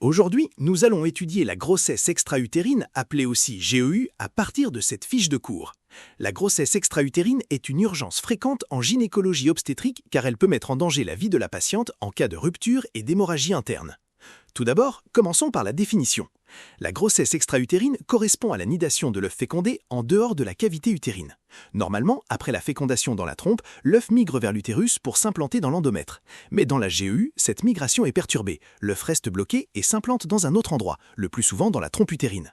Aujourd'hui, nous allons étudier la grossesse extra-utérine, appelée aussi GEU, à partir de cette fiche de cours. La grossesse extra-utérine est une urgence fréquente en gynécologie obstétrique car elle peut mettre en danger la vie de la patiente en cas de rupture et d'hémorragie interne. Tout d'abord, commençons par la définition. La grossesse extra-utérine correspond à la nidation de l'œuf fécondé en dehors de la cavité utérine. Normalement, après la fécondation dans la trompe, l'œuf migre vers l'utérus pour s'implanter dans l'endomètre. Mais dans la GEU, cette migration est perturbée. L'œuf reste bloqué et s'implante dans un autre endroit, le plus souvent dans la trompe utérine.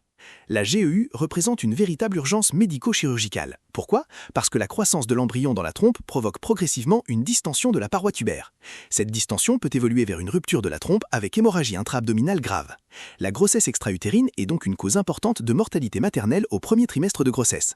La GEU représente une véritable urgence médico-chirurgicale. Pourquoi? Parce que la croissance de l'embryon dans la trompe provoque progressivement une distension de la paroi tubaire. Cette distension peut évoluer vers une rupture de la trompe avec hémorragie intra-abdominale grave. La grossesse extra-utérine est donc une cause importante de mortalité maternelle au premier trimestre de grossesse.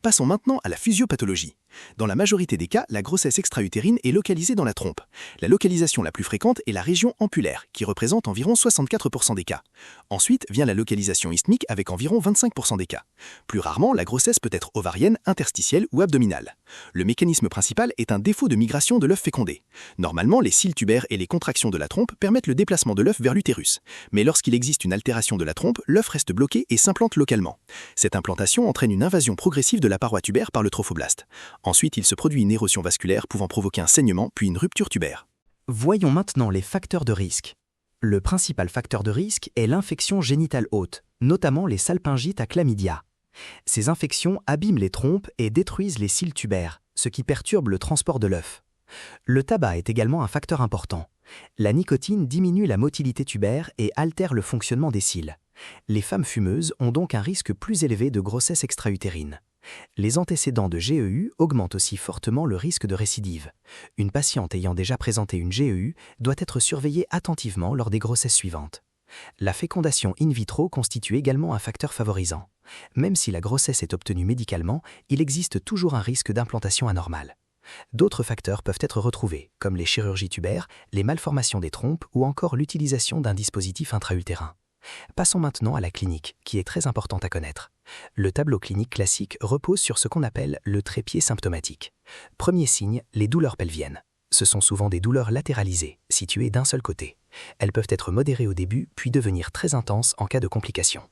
Passons maintenant à la physiopathologie. Dans la majorité des cas, la grossesse extra-utérine est localisée dans la trompe. La localisation la plus fréquente est la région ampulaire, qui représente environ 64% des cas. Ensuite vient la localisation isthmique avec environ 25% des cas. Plus rarement, la grossesse peut être ovarienne, interstitielle ou abdominale. Le mécanisme principal est un défaut de migration de l'œuf fécondé. Normalement, les cils tubaires et les contractions de la trompe permettent le déplacement de l'œuf vers l'utérus. Mais lorsqu'il existe une altération de la trompe, l'œuf reste bloqué et s'implante localement. Cette implantation entraîne une invasion progressive de la paroi tubaire par le trophoblaste. Ensuite, il se produit une érosion vasculaire pouvant provoquer un saignement puis une rupture tubaire. Voyons maintenant les facteurs de risque. Le principal facteur de risque est l'infection génitale haute, notamment les salpingites à chlamydia. Ces infections abîment les trompes et détruisent les cils tubaires, ce qui perturbe le transport de l'œuf. Le tabac est également un facteur important. La nicotine diminue la motilité tubaire et altère le fonctionnement des cils. Les femmes fumeuses ont donc un risque plus élevé de grossesse extra-utérine. Les antécédents de GEU augmentent aussi fortement le risque de récidive. Une patiente ayant déjà présenté une GEU doit être surveillée attentivement lors des grossesses suivantes. La fécondation in vitro constitue également un facteur favorisant. Même si la grossesse est obtenue médicalement, il existe toujours un risque d'implantation anormale. D'autres facteurs peuvent être retrouvés, comme les chirurgies tubaires, les malformations des trompes ou encore l'utilisation d'un dispositif intra-utérin. Passons maintenant à la clinique, qui est très importante à connaître. Le tableau clinique classique repose sur ce qu'on appelle le trépied symptomatique. Premier signe, les douleurs pelviennes. Ce sont souvent des douleurs latéralisées, situées d'un seul côté. Elles peuvent être modérées au début, puis devenir très intenses en cas de complications.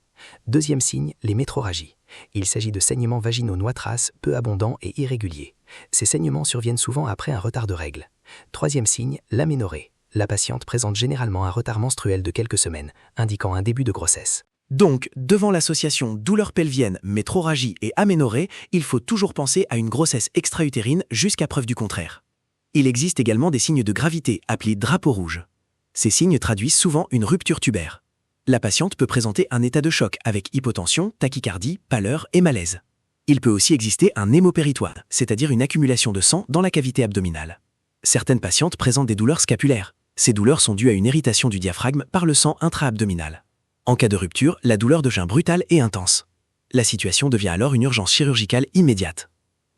Deuxième signe, les métrorragies. Il s'agit de saignements vaginaux noix-traces, peu abondants et irréguliers. Ces saignements surviennent souvent après un retard de règles. Troisième signe, l'aménorrhée. La patiente présente généralement un retard menstruel de quelques semaines, indiquant un début de grossesse. Donc, devant l'association douleurs pelviennes, métrorragie et aménorrhée, il faut toujours penser à une grossesse extra-utérine jusqu'à preuve du contraire. Il existe également des signes de gravité, appelés drapeaux rouges. Ces signes traduisent souvent une rupture tubaire. La patiente peut présenter un état de choc avec hypotension, tachycardie, pâleur et malaise. Il peut aussi exister un hémopéritoine, c'est-à-dire une accumulation de sang dans la cavité abdominale. Certaines patientes présentent des douleurs scapulaires. Ces douleurs sont dues à une irritation du diaphragme par le sang intra-abdominal. En cas de rupture, la douleur devient brutale et intense. La situation devient alors une urgence chirurgicale immédiate.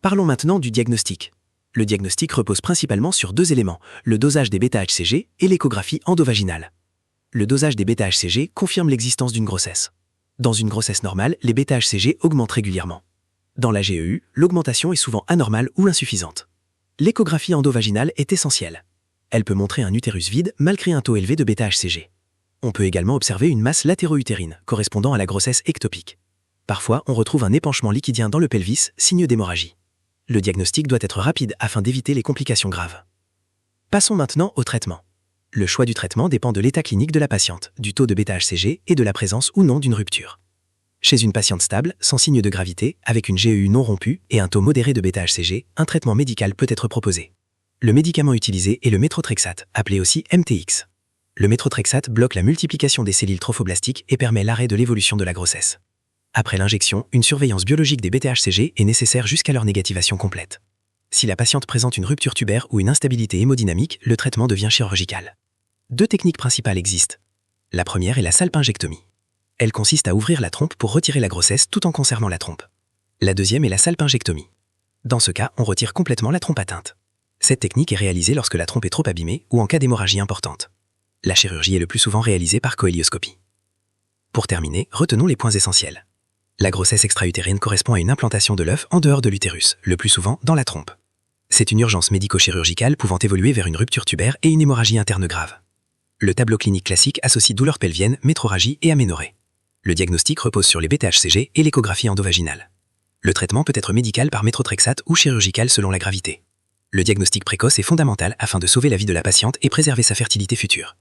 Parlons maintenant du diagnostic. Le diagnostic repose principalement sur deux éléments, le dosage des β-HCG et l'échographie endovaginale. Le dosage des β-HCG confirme l'existence d'une grossesse. Dans une grossesse normale, les β-HCG augmentent régulièrement. Dans la GEU, l'augmentation est souvent anormale ou insuffisante. L'échographie endovaginale est essentielle. Elle peut montrer un utérus vide malgré un taux élevé de β-HCG. On peut également observer une masse latéro-utérine, correspondant à la grossesse ectopique. Parfois, on retrouve un épanchement liquidien dans le pelvis, signe d'hémorragie. Le diagnostic doit être rapide afin d'éviter les complications graves. Passons maintenant au traitement. Le choix du traitement dépend de l'état clinique de la patiente, du taux de β-HCG et de la présence ou non d'une rupture. Chez une patiente stable, sans signe de gravité, avec une GEU non rompue et un taux modéré de β-HCG, un traitement médical peut être proposé. Le médicament utilisé est le méthotrexate, appelé aussi MTX. Le méthotrexate bloque la multiplication des cellules trophoblastiques et permet l'arrêt de l'évolution de la grossesse. Après l'injection, une surveillance biologique des β-HCG est nécessaire jusqu'à leur négativation complète. Si la patiente présente une rupture tubaire ou une instabilité hémodynamique, le traitement devient chirurgical. Deux techniques principales existent. La première est la salpingectomie. Elle consiste à ouvrir la trompe pour retirer la grossesse tout en conservant la trompe. La deuxième est la salpingectomie. Dans ce cas, on retire complètement la trompe atteinte. Cette technique est réalisée lorsque la trompe est trop abîmée ou en cas d'hémorragie importante. La chirurgie est le plus souvent réalisée par cohélioscopie. Pour terminer, retenons les points essentiels. La grossesse extra-utérine correspond à une implantation de l'œuf en dehors de l'utérus, le plus souvent dans la trompe. C'est une urgence médico-chirurgicale pouvant évoluer vers une rupture tubaire et une hémorragie interne grave. Le tableau clinique classique associe douleur pelvienne, métrorragie et aménorrhée. Le diagnostic repose sur les BTHCG et l'échographie endovaginale. Le traitement peut être médical par méthotrexate ou chirurgical selon la gravité. Le diagnostic précoce est fondamental afin de sauver la vie de la patiente et préserver sa fertilité future.